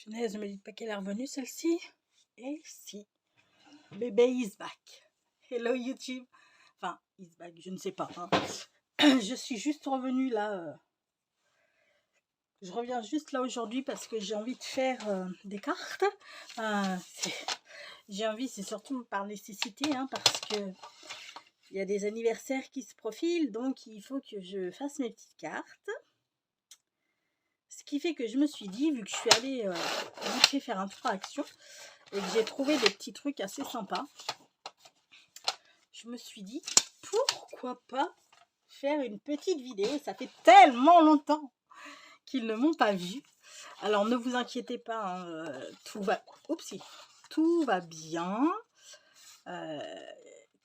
Punaise, ne me dites pas qu'elle est revenue celle-ci. Et si, bébé is back. Hello YouTube. Enfin, is back, je ne sais pas. Hein. Je suis juste revenue là. Je reviens juste là aujourd'hui parce que j'ai envie de faire des cartes. J'ai envie, c'est surtout par nécessité, hein, parce que il y a des anniversaires qui se profilent, donc il faut que je fasse mes petites cartes. Ce qui fait que je me suis dit, vu que je suis allée vite fait faire un tour à Action et que j'ai trouvé des petits trucs assez sympas, je me suis dit, pourquoi pas faire une petite vidéo. Ça fait tellement longtemps qu'ils ne m'ont pas vu. Alors ne vous inquiétez pas, hein, tout va bien.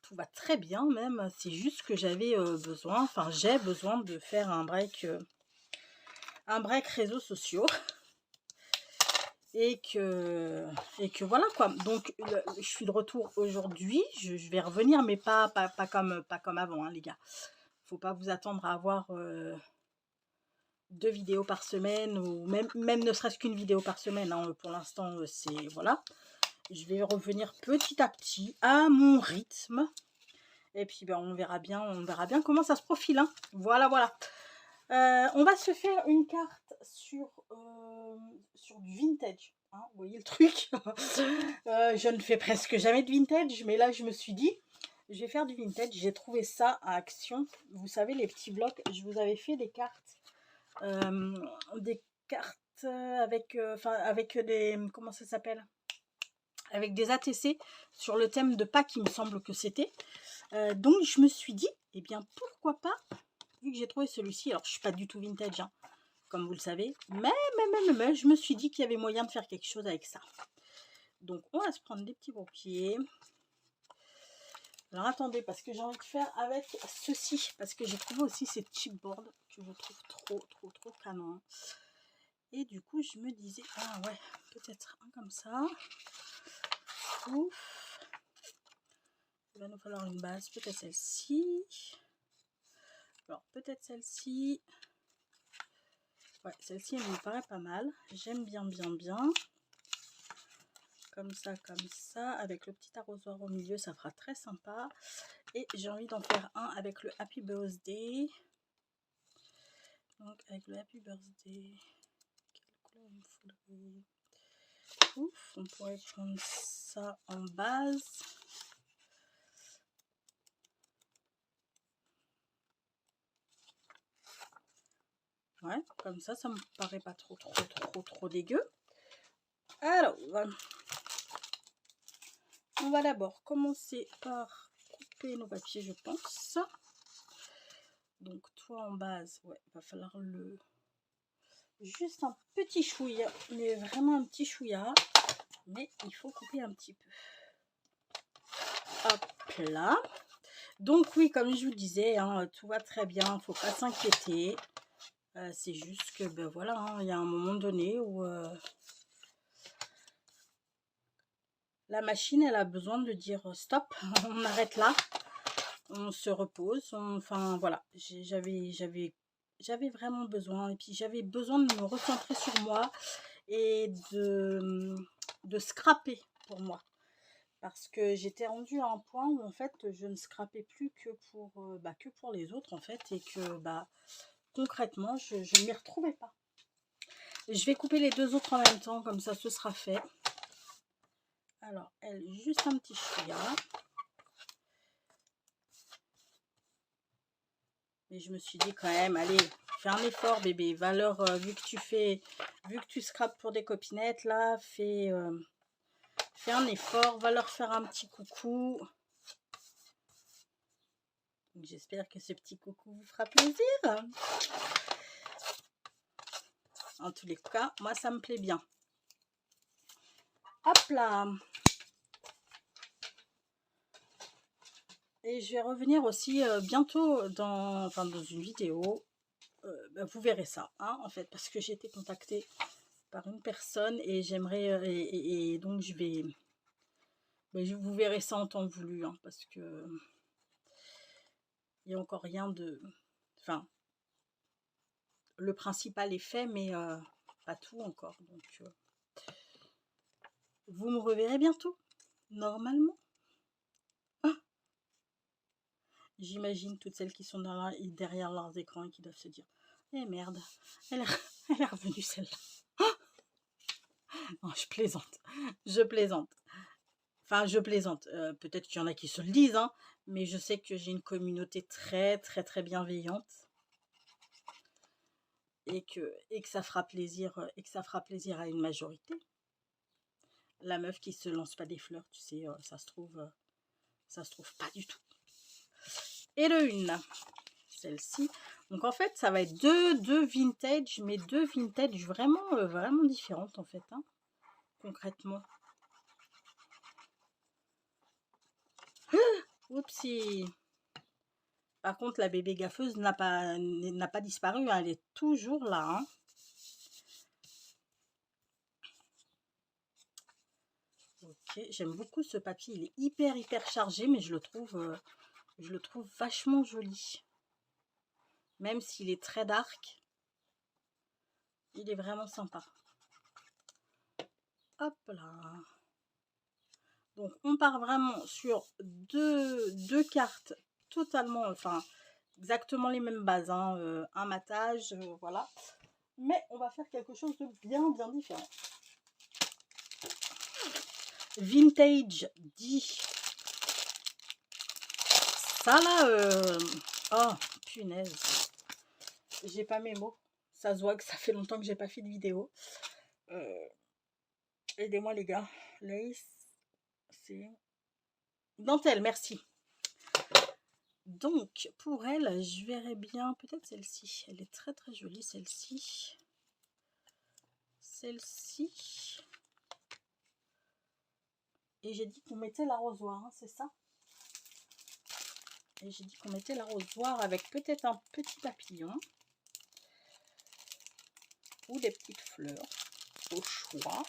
Tout va très bien même. C'est juste que j'avais besoin, enfin j'ai besoin de faire un break réseaux sociaux. Et que voilà quoi. Donc je suis de retour aujourd'hui. Je vais revenir, mais pas comme avant, hein, les gars. Faut pas vous attendre à avoir 2 vidéos par semaine, ou même ne serait-ce qu'une vidéo par semaine, hein. Pour l'instant, c'est voilà. Je vais revenir petit à petit à mon rythme. Et puis ben, on verra bien comment ça se profile, hein. Voilà. On va se faire une carte sur du vintage, hein, vous voyez le truc. Je ne fais presque jamais de vintage, mais là je me suis dit je vais faire du vintage. J'ai trouvé ça à Action, vous savez, les petits blocs. Je vous avais fait des cartes avec des, comment ça s'appelle, avec des ATC sur le thème de Pâques, il me semble que c'était. Donc je me suis dit, eh bien pourquoi pas, vu que j'ai trouvé celui-ci. Alors je suis pas du tout vintage, hein, comme vous le savez, mais je me suis dit qu'il y avait moyen de faire quelque chose avec ça. Donc on va se prendre des petits paupiers. Alors attendez, parce que j'ai envie de faire avec ceci, parce que j'ai trouvé aussi ces chipboards que je trouve trop canon. Et du coup je me disais, ah ouais, peut-être un comme ça. Ouf. Il va nous falloir une base, peut-être celle-ci. Alors peut-être celle-ci. Ouais, celle-ci elle me paraît pas mal. J'aime bien. Comme ça, avec le petit arrosoir au milieu, ça fera très sympa. Et j'ai envie d'en faire un avec le Happy Birthday. Donc avec le Happy Birthday, quelle couleur il me faudrait? Ouf, on pourrait prendre ça en base. Ouais, comme ça me paraît pas trop dégueu. Alors, on va d'abord commencer par couper nos papiers, je pense. Donc toi en base, ouais, va falloir juste un petit chouïa, mais vraiment un petit chouïa. Mais il faut couper un petit peu. Hop là. Donc oui, comme je vous disais, hein, tout va très bien, faut pas s'inquiéter. C'est juste que ben voilà, hein, il y a un moment donné où la machine elle a besoin de dire stop, on arrête là, on se repose, enfin voilà, j'avais vraiment besoin, et puis j'avais besoin de me recentrer sur moi et de scraper pour moi. Parce que j'étais rendue à un point où en fait je ne scrapais plus que pour les autres en fait, et que concrètement je ne m'y retrouvais pas. Je vais couper les deux autres en même temps, comme ça ce sera fait. Alors elle, juste un petit chouïa. Mais je me suis dit quand même, allez, fais un effort bébé, valeur, vu que tu scrapes pour des copinettes là, fais un effort, va leur faire un petit coucou. J'espère que ce petit coucou vous fera plaisir. En tous les cas, moi ça me plaît bien. Hop là. Et je vais revenir aussi bientôt dans une vidéo. Vous verrez ça, hein, en fait, parce que j'ai été contactée par une personne et j'aimerais et donc vous verrez ça en temps voulu, hein, parce que il n'y a encore rien de, enfin, le principal est fait, mais pas tout encore, donc vous me reverrez bientôt, normalement. Ah, j'imagine toutes celles qui sont derrière leurs écrans et qui doivent se dire « Eh merde, elle est revenue celle-là. » Non, je plaisante, je plaisante. Enfin, je plaisante. Peut-être qu'il y en a qui se le disent, hein, mais je sais que j'ai une communauté très, très, très bienveillante et que ça fera plaisir, à une majorité. La meuf qui se lance pas des fleurs, tu sais, ça se trouve pas du tout. Et le une, celle-ci. Donc en fait, ça va être deux vintage, mais deux vintage vraiment, vraiment différentes en fait, hein, concrètement. Oupsie. Par contre, la bébé gaffeuse n'a pas disparu, hein, elle est toujours là. Hein. Ok, j'aime beaucoup ce papier, il est hyper chargé, mais je le trouve vachement joli. Même s'il est très dark, il est vraiment sympa. Hop là. Donc on part vraiment sur deux cartes totalement, enfin exactement les mêmes bases, hein, un matage, voilà. Mais on va faire quelque chose de bien différent. Vintage dit. Ça là, oh punaise, j'ai pas mes mots. Ça se voit que ça fait longtemps que j'ai pas fait de vidéo. Aidez-moi les gars. Lace, c'est dentelle, merci. Donc pour elle, je verrais bien peut-être celle-ci. Elle est très jolie celle-ci. Celle-ci. Et j'ai dit qu'on mettait l'arrosoir, hein, c'est ça? Et j'ai dit qu'on mettait l'arrosoir avec peut-être un petit papillon. Ou des petites fleurs, au choix.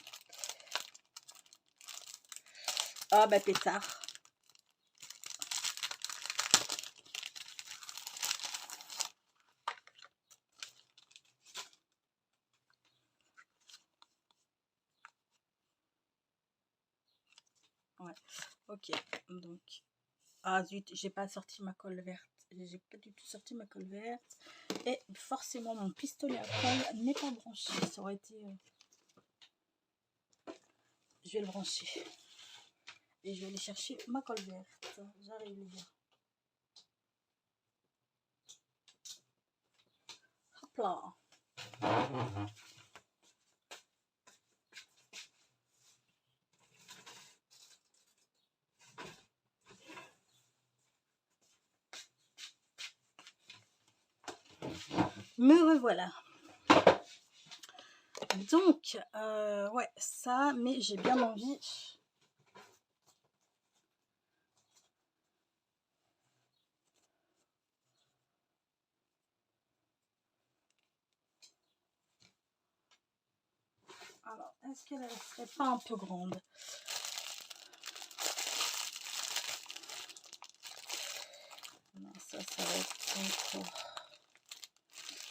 Ah bah pétard. Ouais, ok, donc... Ah zut, j'ai pas sorti ma colle verte. J'ai pas du tout sorti ma colle verte. Et forcément, mon pistolet à colle n'est pas branché. Ça aurait été... Je vais le brancher. Et je vais aller chercher ma colle verte. J'arrive les gars. Hop là. Me revoilà. Donc, ouais, ça, mais j'ai bien envie. Alors, est-ce qu'elle ne serait pas un peu grande? Non, ça va être encore...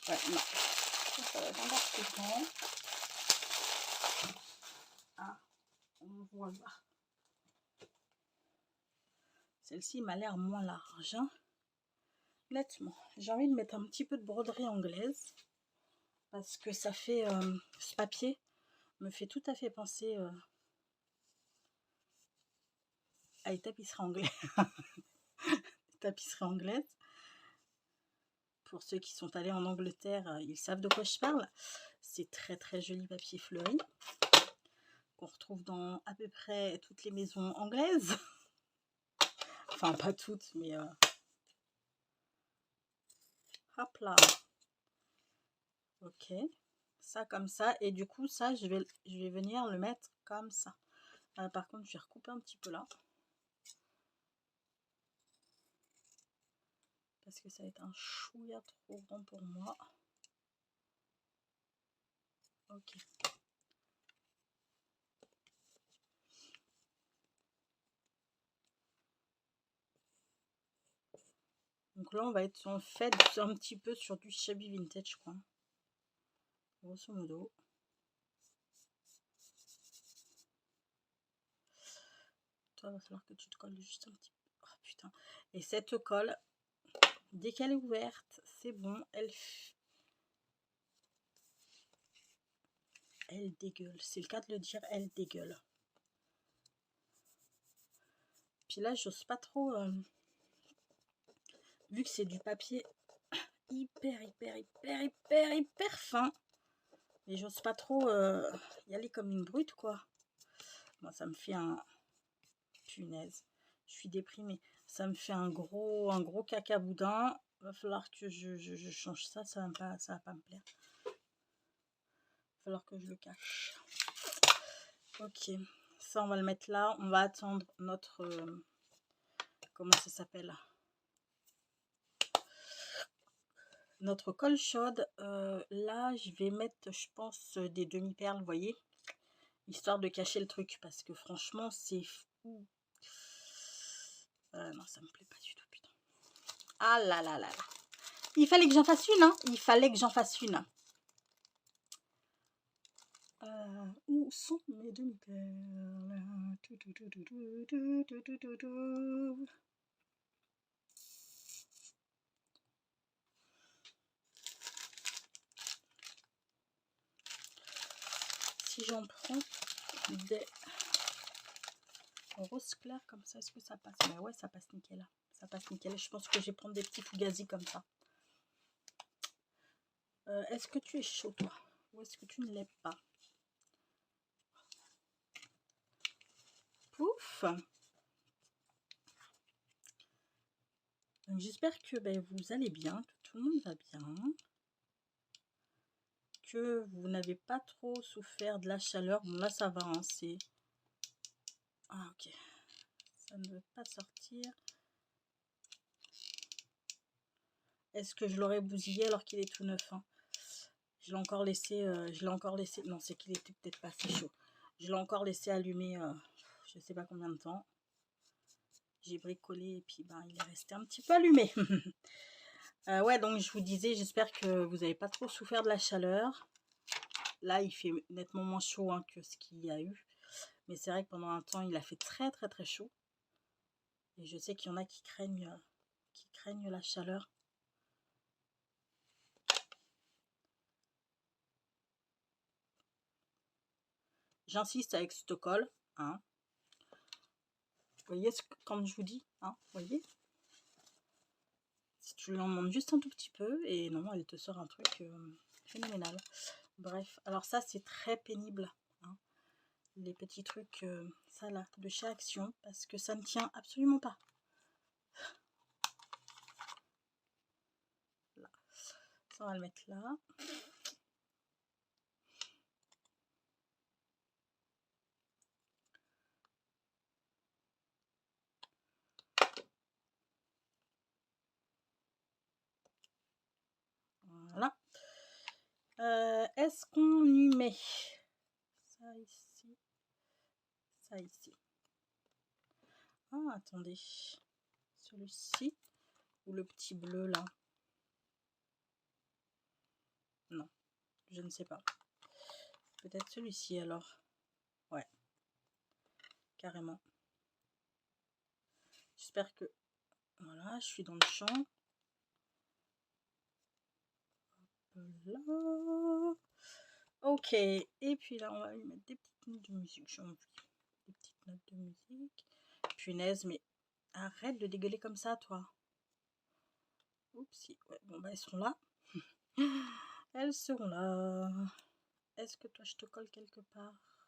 Ouais, non. Ça va être encore plus grand. Ah, on voit là. Celle-ci m'a l'air moins large. Hein. Honnêtement, j'ai envie de mettre un petit peu de broderie anglaise. Parce que ça fait... ce papier me fait tout à fait penser à une tapisserie anglaise. Tapisserie anglaise. Pour ceux qui sont allés en Angleterre, ils savent de quoi je parle. C'est très joli papier fleuri. Qu'on retrouve dans à peu près toutes les maisons anglaises. Enfin, pas toutes, mais... Hop là. Ok. Ça comme ça. Et du coup, ça, je vais venir le mettre comme ça. Par contre, je vais recouper un petit peu là. Parce que ça va être un chouïa trop grand pour moi. Ok. Donc là, on va être en fait un petit peu sur du shabby vintage, quoi. Grosso modo. toi, il va falloir que tu te colles juste un petit peu. Oh putain. Et cette colle, dès qu'elle est ouverte, c'est bon, elle dégueule. C'est le cas de le dire, elle dégueule. Puis là, j'ose pas trop, vu que c'est du papier hyper fin. Et j'ose pas trop y aller comme une brute, quoi. Bon, ça me fait un... Punaise, je suis déprimée. Ça me fait un gros caca boudin. Va falloir que je change ça, ça va pas me plaire. Va falloir que je le cache. Ok, ça on va le mettre là. On va attendre notre... comment ça s'appelle? Notre colle chaude. Là, je vais mettre, je pense, des demi-perles, vous voyez, histoire de cacher le truc, parce que franchement, c'est fou. Non, ça me plaît pas du tout, putain. Ah là là là là. Il fallait que j'en fasse une, hein. Il fallait que j'en fasse une. Où sont mes demi-perles? Si j'en prends des rose clair comme ça, est-ce que ça passe? Mais ouais, ça passe nickel. Ça passe nickel. Je pense que je vais prendre des petits fugazi comme ça. Est-ce que tu es chaud, toi? Ou est-ce que tu ne l'es pas? Pouf! J'espère que vous allez bien, que tout le monde va bien, que vous n'avez pas trop souffert de la chaleur. Bon, là, ça va, hein, c'est... Ah, ok. Ça ne veut pas sortir. Est-ce que je l'aurais bousillé alors qu'il est tout neuf, hein? Je l'ai encore laissé... Non, c'est qu'il était peut-être pas assez chaud. Je l'ai encore laissé allumer, je sais pas combien de temps. J'ai bricolé et puis il est resté un petit peu allumé. Ouais, donc je vous disais, j'espère que vous n'avez pas trop souffert de la chaleur. Là, il fait nettement moins chaud, hein, que ce qu'il y a eu. Mais c'est vrai que pendant un temps, il a fait très chaud. Et je sais qu'il y en a qui craignent la chaleur. J'insiste avec cette colle, hein. Vous voyez quand je vous dis, hein, vous voyez? Si tu lui en demandes juste un tout petit peu, et non, elle te sort un truc phénoménal. Bref, alors ça, c'est très pénible, hein, les petits trucs, ça là, de chez Action, parce que ça ne tient absolument pas. Là. Ça, on va le mettre là. Voilà. Est-ce qu'on y met ça ici, ça ici? Ah, attendez. Celui-ci ou le petit bleu là? Non, je ne sais pas. Peut-être celui-ci alors. Ouais, carrément. J'espère que... Voilà, je suis dans le champ. Là. Ok, et puis là, on va lui mettre des petites notes de musique. J'ai envie. Des petites notes de musique. Punaise, mais arrête de dégueuler comme ça, toi. Oupsie. Ouais, bon, elles seront là. Elles seront là. Est-ce que toi, je te colle quelque part?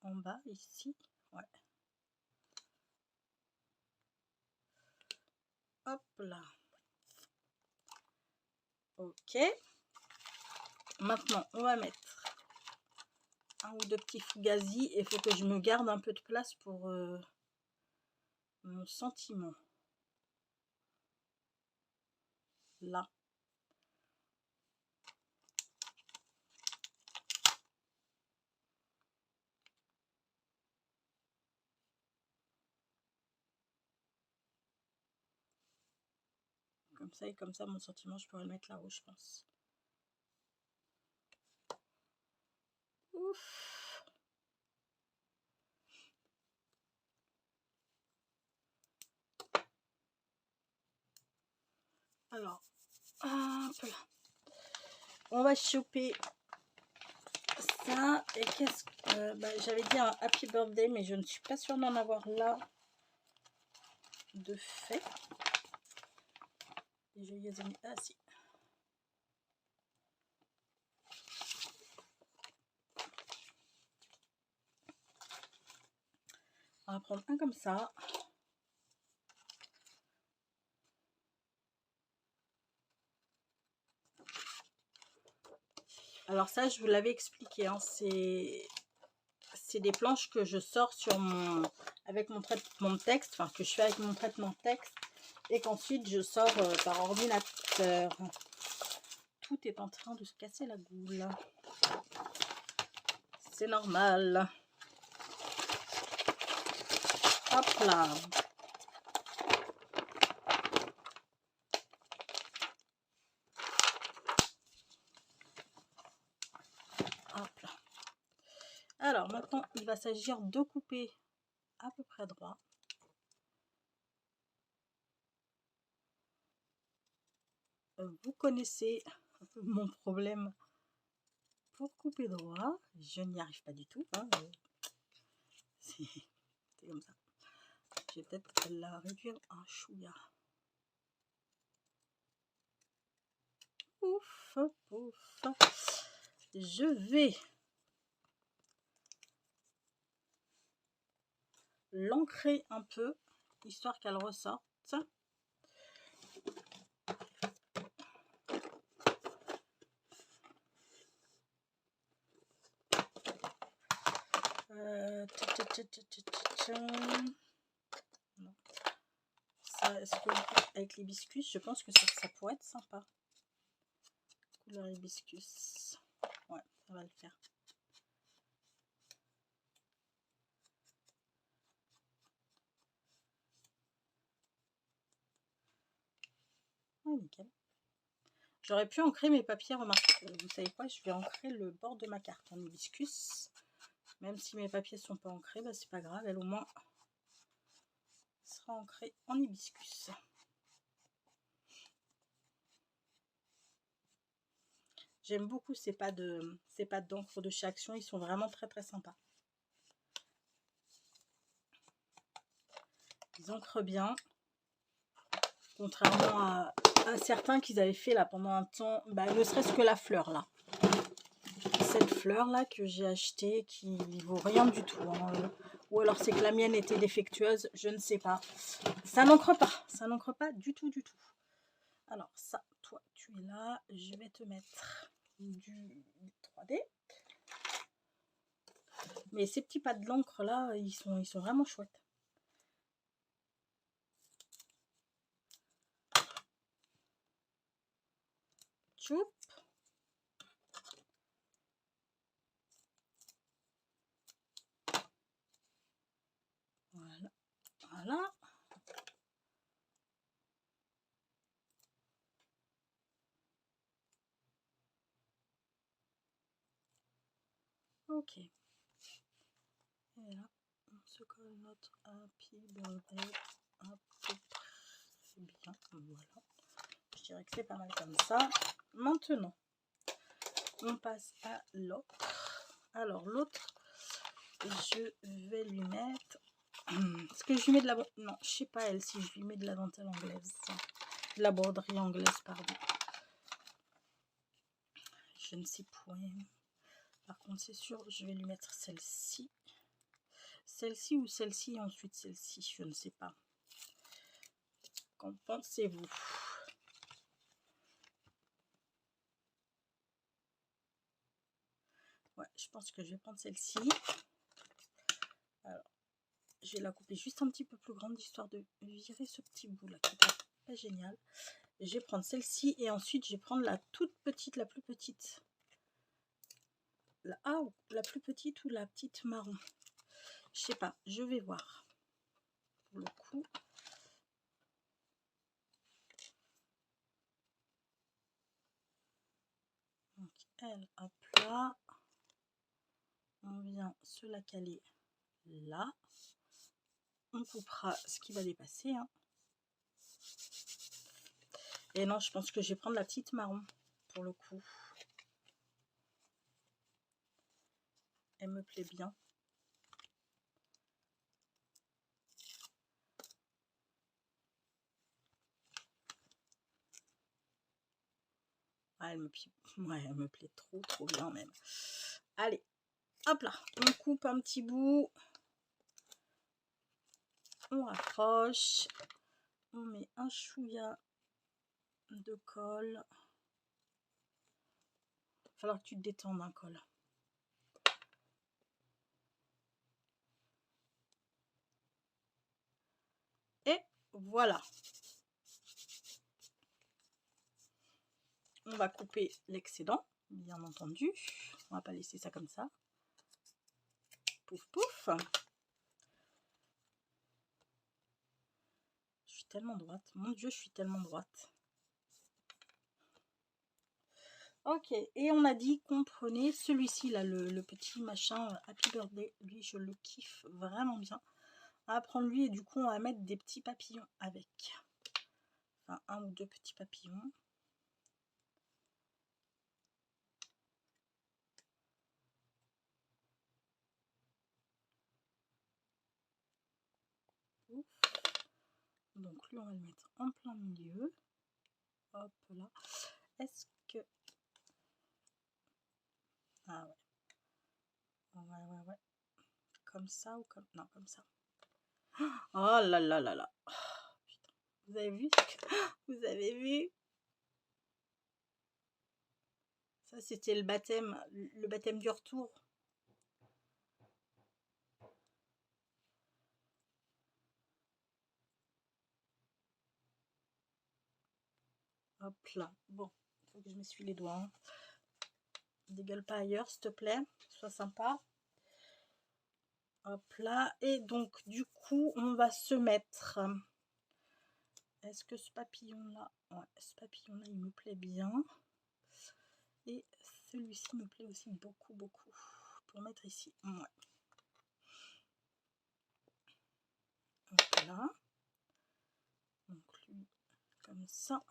En bas, ici. Ouais. Hop là. Ok. Maintenant, on va mettre un ou deux petits fugazi. Et il faut que je me garde un peu de place pour mon sentiment. Là. Comme ça et comme ça, mon sentiment, je pourrais le mettre là-haut, je pense. Ouf. Alors, hop là. On va choper ça. Et qu'est-ce que... j'avais dit un Happy Birthday, mais je ne suis pas sûre d'en avoir là de fait. Les joyeux amis. Ah si. On va prendre un comme ça. Alors ça, je vous l'avais expliqué, hein, c'est des planches que je sors sur avec mon traitement de texte, enfin que je fais avec mon traitement de texte, et qu'ensuite je sors par ordinateur. Tout est en train de se casser la goule. C'est normal. Hop là. Hop là. Alors maintenant, il va s'agir de couper à peu près droit. Vous connaissez mon problème pour couper droit. Je n'y arrive pas du tout. Hein. C'est comme ça. Je vais peut-être la réduire un chouïa. Pouf, pouf. Je vais l'ancrer un peu, histoire qu'elle ressorte. Non. Ça, avec l'hibiscus, je pense que ça pourrait être sympa. Couleur hibiscus. Ouais, ça va le faire. Oh, nickel. J'aurais pu ancrer mes papiers, remarquez. Vous savez quoi, je vais ancrer le bord de ma carte en hibiscus. Même si mes papiers sont pas ancrés, bah, c'est pas grave, elle au moins sera ancrée en hibiscus. J'aime beaucoup ces pads d'encre de chez Action, ils sont vraiment très très sympas. Ils ancrent bien, contrairement à certains qu'ils avaient fait là pendant un temps, ne serait-ce que la fleur là. Cette fleur là que j'ai achetée qui vaut rien du tout, hein. Ou alors c'est que la mienne était défectueuse, je ne sais pas. Ça n'encre pas du tout du tout. Alors ça, toi tu es là, je vais te mettre du 3D. Mais ces petits pads de l'encre là, ils sont vraiment chouettes. Choup. Voilà, voilà. Ok. Et là, on se colle notre Happy Birthday à peu près bien. Voilà. Je dirais que c'est pas mal comme ça. Maintenant, on passe à l'autre. Alors, l'autre, je vais lui mettre... Est-ce que je lui mets de la... Non, je sais pas elle si je lui mets de la dentelle anglaise. De la broderie anglaise, pardon. Je ne sais point. Par contre, c'est sûr, je vais lui mettre celle-ci. Celle-ci ou celle-ci et ensuite celle-ci, je ne sais pas. Qu'en pensez-vous? Ouais, je pense que je vais prendre celle-ci. Alors, je vais la couper juste un petit peu plus grande, histoire de virer ce petit bout là qui est pas génial. Je vais prendre celle-ci et ensuite je vais prendre la toute petite, la plus petite. La plus petite ou la petite marron. Je sais pas, je vais voir. Pour le coup. Donc elle, hop là. On vient se la caler là. On coupera ce qui va dépasser. Hein. Et non, je pense que je vais prendre la petite marron pour le coup. Elle me plaît bien. Ah, elle me plaît trop bien même. Allez, hop là, on coupe un petit bout. On rapproche. On met un chouïa de colle. Il va falloir que tu te détendes un colle. Et voilà. On va couper l'excédent, bien entendu. On va pas laisser ça comme ça. Pouf pouf. Je suis tellement droite. Mon Dieu, je suis tellement droite. Ok, et on a dit qu'on prenait celui-ci là, le petit machin Happy Birthday. Lui, je le kiffe vraiment bien. On va prendre lui et du coup, on va mettre des petits papillons avec. Enfin, un ou deux petits papillons. Ouf. Donc lui, on va le mettre en plein milieu. Hop là. Est-ce que... Ah ouais. Ouais. Comme ça ou comme... Non, comme ça. Oh là là là là. Oh, putain. Vous avez vu? Vous avez vu? Ça, c'était le baptême du retour. Hop là. Bon, faut que je m'essuie les doigts. Hein. Dégueule pas ailleurs, s'il te plaît. Sois sympa. Hop là. Et donc, du coup, on va se mettre... Est-ce que ce papillon-là... Ouais, ce papillon-là, il me plaît bien. Et celui-ci me plaît aussi beaucoup. Pour mettre ici. Ouais. Hop là. Donc, lui, comme ça.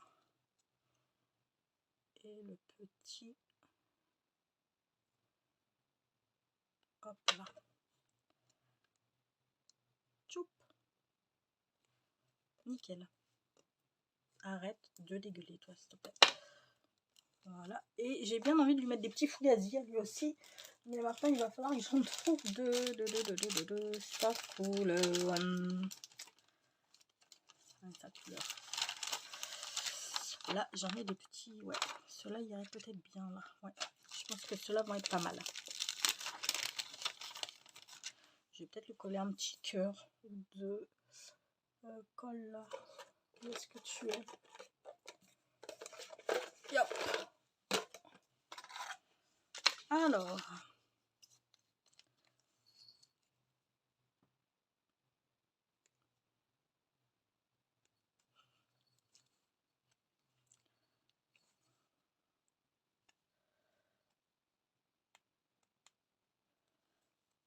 Et le petit... Hop là. Tchoup. Nickel. Arrête de dégueuler, toi, s'il te plaît. Voilà. Et j'ai bien envie de lui mettre des petits fougazies à lui aussi. Mais maintenant, il va falloir que j'en trouve de sa couleur. Sa couleur. Là, j'en ai des petits... Ouais, ceux-là, il irait peut-être bien, là. Ouais, je pense que ceux-là vont être pas mal. Je vais peut-être lui coller un petit cœur de colle, là. Où est-ce que tu es? Yop. Alors...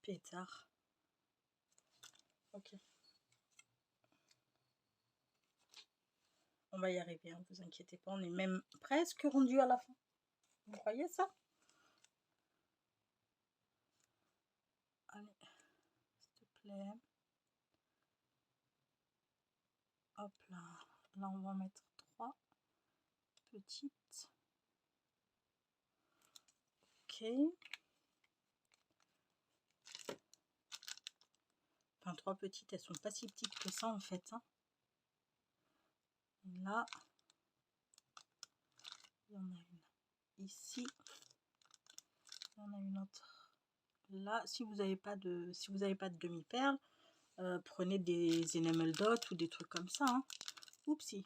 Pétard. Ok. On va y arriver, hein, vous inquiétez pas. On est même presque rendu à la fin. Vous croyez ça? Allez, s'il te plaît. Hop là. Là, on va mettre 3 petites. Ok. Enfin, 3 petites, elles sont pas si petites que ça en fait. Hein. Là, il y en a une ici. Il y en a une autre là. Si vous n'avez pas de demi-perles, prenez des enamel dots ou des trucs comme ça. Hein. Oupsie.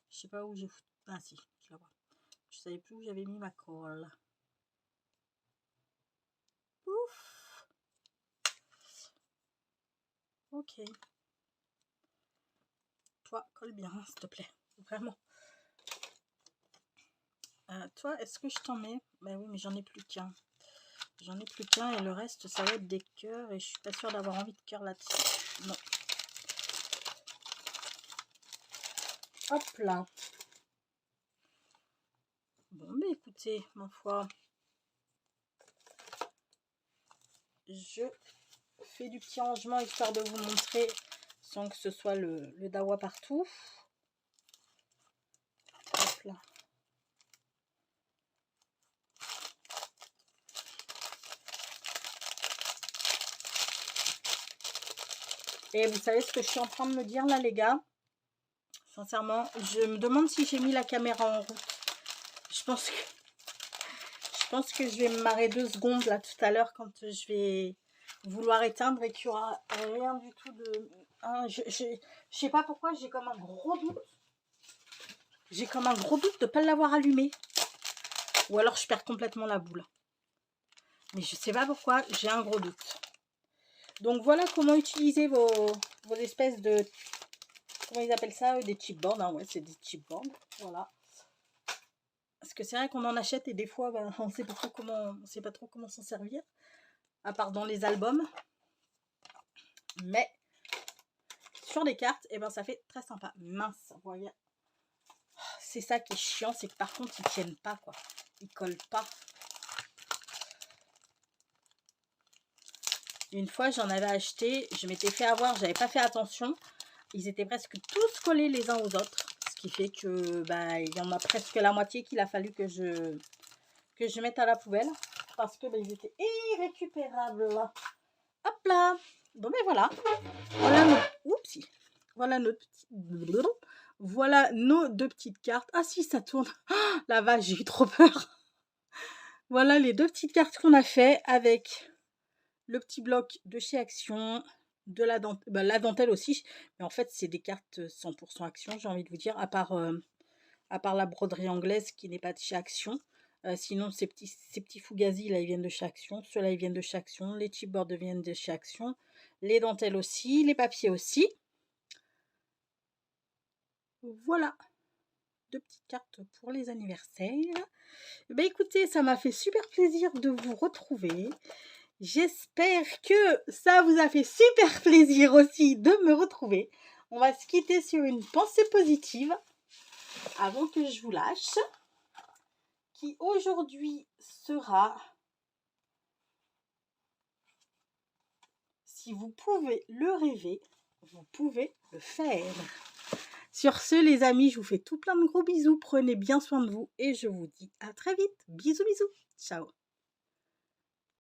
Je sais pas où j'ai foutu. Ah si, je la vois. Je savais plus où j'avais mis ma colle. Ouf. Ok. Toi, colle bien, s'il te plaît. Vraiment. Toi, est-ce que je t'en mets? Ben oui, mais j'en ai plus qu'un. J'en ai plus qu'un et le reste, ça va être des cœurs. Et je suis pas sûre d'avoir envie de cœur là-dessus. Non. Hop là. Bon, mais écoutez, ma foi, je fais du petit rangement histoire de vous montrer sans que ce soit le dawa partout. Hop là. Et vous savez ce que je suis en train de me dire là, les gars? Sincèrement, je me demande si j'ai mis la caméra en route. Je pense que je vais me marrer 2 secondes là tout à l'heure quand je vais vouloir éteindre et qu'il n'y aura rien du tout de... Hein, je sais pas pourquoi, j'ai comme un gros doute. J'ai comme un gros doute de ne pas l'avoir allumé. Ou alors je perds complètement la boule. Mais je sais pas pourquoi, j'ai un gros doute. Donc voilà comment utiliser vos espèces de... Comment ils appellent ça? Des chipboards. Hein, ouais, c'est des chipboards. Voilà. Parce que c'est vrai qu'on en achète et des fois, ben, on sait pas trop comment s'en servir. À part dans les albums. Mais sur les cartes, et ben ça fait très sympa. Mince, vous voyez. C'est ça qui est chiant, c'est que par contre, ils tiennent pas, quoi. Ils collent pas. Une fois, j'en avais acheté, je m'étais fait avoir, j'avais pas fait attention. Ils étaient presque tous collés les uns aux autres. Ce qui fait que, bah, il y en a presque la moitié qu'il a fallu que je mette à la poubelle. Parce que, bah, ils étaient irrécupérables. Hop là. Bon, ben voilà. Voilà nos... Oupsie. Voilà notre petit... Voilà nos 2 petites cartes. Ah si, ça tourne. Oh, la vache, j'ai eu trop peur. Voilà les 2 petites cartes qu'on a fait avec le petit bloc de chez Action, de la dentelle, la dentelle aussi. Mais en fait, c'est des cartes 100% Action, j'ai envie de vous dire, à part la broderie anglaise qui n'est pas de chez Action. Sinon, ces petits Fugazi, là, ils viennent de chez Action. Ceux-là, ils viennent de chez Action. Les chipboards viennent de chez Action. Les dentelles aussi. Les papiers aussi. Voilà. 2 petites cartes pour les anniversaires. Ben écoutez, ça m'a fait super plaisir de vous retrouver. J'espère que ça vous a fait super plaisir aussi de me retrouver. On va se quitter sur une pensée positive avant que je vous lâche. Qui aujourd'hui sera: si vous pouvez le rêver, vous pouvez le faire. Sur ce, les amis, je vous fais tout plein de gros bisous. Prenez bien soin de vous et je vous dis à très vite. Bisous, bisous. Ciao.